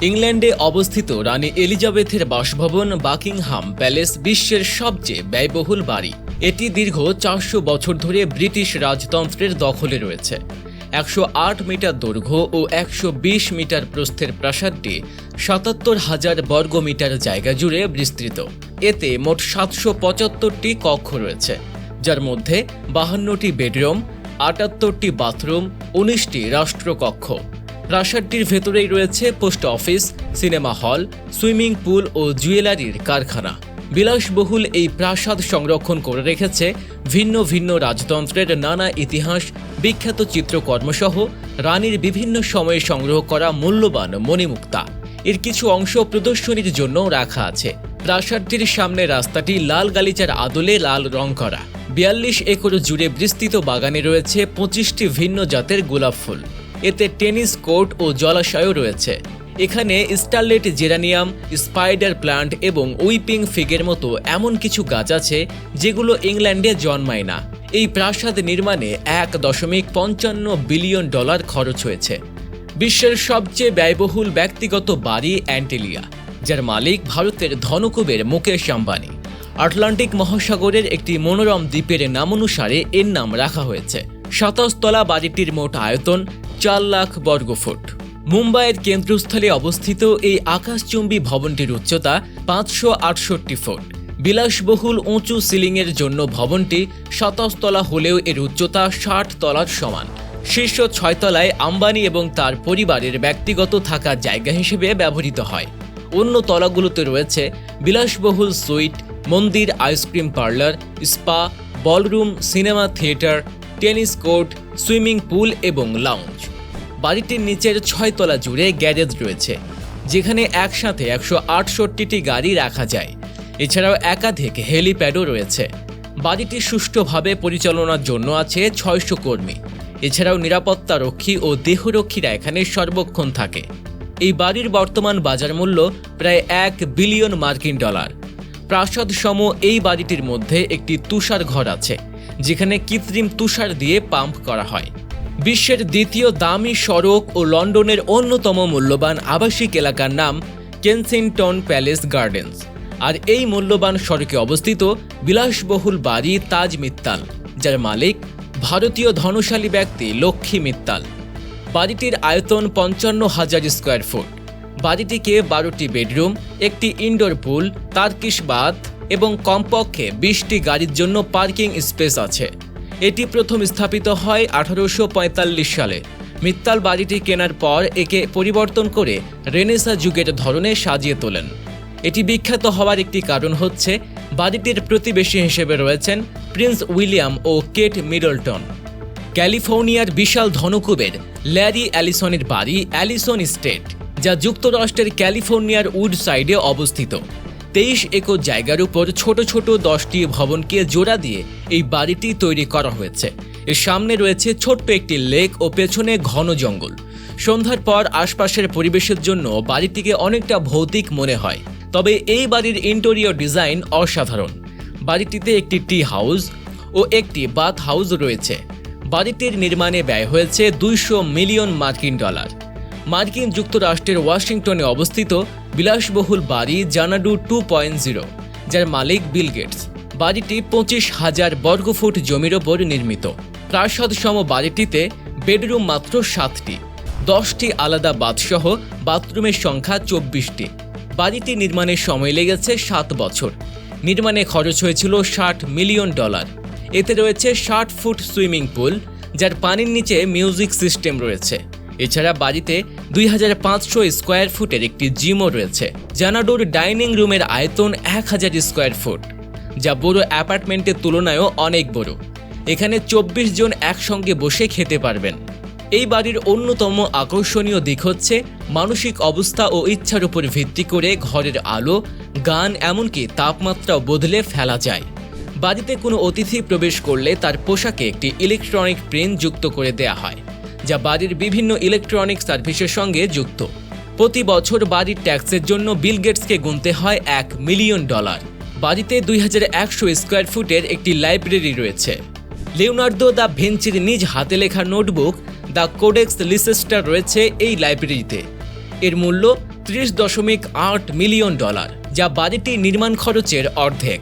ইংল্যান্ডে অবস্থিত রানী এলিজাবেথের বাসভবন বাকিংহাম প্যালেস বিশ্বের সবচেয়ে ব্যয়বহুল বাড়ি। এটি দীর্ঘ 400 বছর ধরে ব্রিটিশ রাজতন্ত্রের দখলে রয়েছে। 108 মিটার দৈর্ঘ্য ও 120 মিটার প্রস্থের প্রাসাদটি 77,000 বর্গমিটার জায়গা জুড়ে বিস্তৃত। এতে মোট 775টি কক্ষ রয়েছে, যার মধ্যে 52টি বেডরুম, 78টি বাথরুম, 19টি রাষ্ট্রকক্ষ। প্রাসাদটির ভেতরেই রয়েছে post office, cinema hall, swimming pool ও জুয়েলারির কারখানা। বিলাসবহুল এই প্রাসাদ সংরক্ষণ করে রেখেছে ভিন্ন ভিন্ন রাজতন্ত্রের নানা ইতিহাস, বিখ্যাত চিত্রকর্মসহ রানীর বিভিন্ন সময়ে সংগ্রহ করা মূল্যবান মণিমুক্তা। এর কিছু অংশ প্রদর্শনীর জন্য রাখা আছে। প্রাসাদটির সামনে রাস্তাটি লাল গালিচার আদলে লাল রং করা। 42 একর জুড়ে বিস্তৃত বাগানে রয়েছে 25টি ভিন্ন জাতের গোলাপ ফুল। এতে টেনিস কোর্ট ও জলাশয়ও রয়েছে। এখানে স্টারলেট জেরানিয়াম, স্পাইডার প্লান্ট এবং উইপিং ফিগের মতো এমন কিছু গাছ আছে যেগুলো ইংল্যান্ডে জন্মায় না। এই প্রাসাদ নির্মাণে $1.55 বিলিয়ন খরচ হয়েছে। বিশ্বের সবচেয়ে ব্যয়বহুল ব্যক্তিগত বাড়ি অ্যান্টিলিয়া, যার মালিক ভারতের ধনকুবের মুকেশ আম্বানি। আটলান্টিক মহাসাগরের একটি মনোরম দ্বীপের নামানুসারে এর নাম রাখা হয়েছে। 27 তলা বাড়িটির মোট আয়তন 4 লাখ বর্গফুট। মুম্বাইয়ের কেন্দ্রস্থলে অবস্থিত এই আকাশচুম্বী ভবনটির উচ্চতা 568 ফুট। বিলাসবহুল উঁচু সিলিংয়ের জন্য ভবনটি 27 তলা হলেও এর উচ্চতা 60 তলার সমান। শীর্ষ 6 তলায় আম্বানি এবং তার পরিবারের ব্যক্তিগত থাকার জায়গা হিসেবে ব্যবহৃত হয়। অন্য তলাগুলোতে রয়েছে বিলাসবহুল সুইট, মন্দির, ice cream parlour, spa, ballroom, cinema theatre, tennis court, swimming pool এবং লাউঞ্জ। বাড়িটির নিচের 6 তলা জুড়ে গ্যারেজ রয়েছে, যেখানে একসাথে 168টি গাড়ি রাখা যায়। এছাড়াও একাধিক হেলিপ্যাডও রয়েছে। বাড়িটি সুষ্ঠুভাবে পরিচালনার জন্য আছে 600 কর্মী। এছাড়াও নিরাপত্তা রক্ষী ও দেহরক্ষীরা এখানে সর্বক্ষণ থাকে। এই বাড়ির বর্তমান বাজার মূল্য প্রায় $1 বিলিয়ন। প্রাসাদ সম এই বাড়িটির মধ্যে একটি তুষার ঘর আছে, যেখানে কৃত্রিম তুষার দিয়ে পাম্প করা হয়। বিশ্বের দ্বিতীয় দামি সড়ক ও লন্ডনের অন্যতম মূল্যবান আবাসিক এলাকার নাম কেনসিংটন প্যালেস গার্ডেন্স। আর এই মূল্যবান সড়কে অবস্থিত বিলাসবহুল বাড়ি তাজ মিত্তাল, যার মালিক ভারতীয় ধনশালী ব্যক্তি লক্ষ্মী মিত্তাল। বাড়িটির আয়তন 55,000 স্কোয়ার ফুট। বাড়িটিকে 12টি বেডরুম, একটি ইনডোর পুল, টার্কিশ বাথ এবং কমপক্ষে 20টি গাড়ির জন্য পার্কিং স্পেস আছে। এটি প্রথম স্থাপিত হয় 1845 সালে। মিত্তাল বাড়িটি কেনার পর একে পরিবর্তন করে রেনেসাঁ যুগের ধরনে সাজিয়ে তোলেন। এটি বিখ্যাত হওয়ার একটি কারণ হচ্ছে বাড়িটির প্রতিবেশী হিসেবে রয়েছেন প্রিন্স উইলিয়াম ও কেট মিডলটন। ক্যালিফোর্নিয়ার বিশাল ধনকুবের ল্যারি অ্যালিসনের বাড়ি অ্যালিসন স্টেট, যা যুক্তরাষ্ট্রের ক্যালিফোর্নিয়ার উডসাইডে অবস্থিত। 23 একর জায়গার উপর ছোট ছোট 10টি ভবনকে জোড়া দিয়ে এই বাড়িটি তৈরি করা হয়েছে। এর সামনে রয়েছে ছোট্ট একটি লেক ও পেছনে ঘন জঙ্গল। সন্ধ্যার পর আশপাশের পরিবেশের জন্য বাড়িটিকে অনেকটা ভৌতিক মনে হয়, তবে এই বাড়ির ইন্টেরিয়র ডিজাইন অসাধারণ। বাড়িটিতে একটি টি হাউস ও একটি বাথ হাউস রয়েছে। বাড়িটির নির্মাণে ব্যয় হয়েছে $200 মিলিয়ন। মার্কিন যুক্তরাষ্ট্রের ওয়াশিংটনে অবস্থিত বিলাসবহুল বাড়ি জানাডু 2.0, যার মালিক বিল গেটস। বাড়িটি 25,000 বর্গফুট জমির ওপর নির্মিত। প্রাসাদ সম বাড়িটিতে বেডরুম মাত্র 7টি, 10টি আলাদা বাথসহ বাথরুমের সংখ্যা 24টি। বাড়িটি নির্মাণের সময় লেগেছে 7 বছর। নির্মাণে খরচ হয়েছিল $60 মিলিয়ন। এতে রয়েছে 60 ফুট সুইমিং পুল, যার পানির নিচে মিউজিক সিস্টেম রয়েছে। এছাড়া বাড়িতে 2500 স্কোয়ার ফুটের একটি জিমও রয়েছে। জানাডুর ডাইনিং রুমের আয়তন 1000 স্কোয়ার ফুট, যা বড় অ্যাপার্টমেন্টের তুলনায়ও অনেক বড়। এখানে 24 জন একসঙ্গে বসে খেতে পারবেন। এই বাড়ির অন্যতম আকর্ষণীয় দিক হচ্ছে মানসিক অবস্থা ও ইচ্ছার উপর ভিত্তি করে ঘরের আলো, গান, এমনকি তাপমাত্রাও বদলে ফেলা যায়। বাড়িতে কোনো অতিথি প্রবেশ করলে তার পোশাকে একটি ইলেকট্রনিক পেন যুক্ত করে দেয়া হয়, যা বাড়ির বিভিন্ন ইলেকট্রনিক সার্ভিসের সঙ্গে যুক্ত। প্রতি বছর বাড়ির ট্যাক্সের জন্য বিল গেটসকে গুনতে হয় $1 মিলিয়ন। বাড়িতে 2100 স্কোয়ার ফুটের একটি লাইব্রেরি রয়েছে। লিওনার্দো দ্য ভিঞ্চির নিজ হাতে লেখা নোটবুক দ্য কোডেক্স লিসেস্টার রয়েছে এই লাইব্রেরিতে। এর মূল্য $36.8 মিলিয়ন, যা বাড়িটির নির্মাণ খরচের অর্ধেক।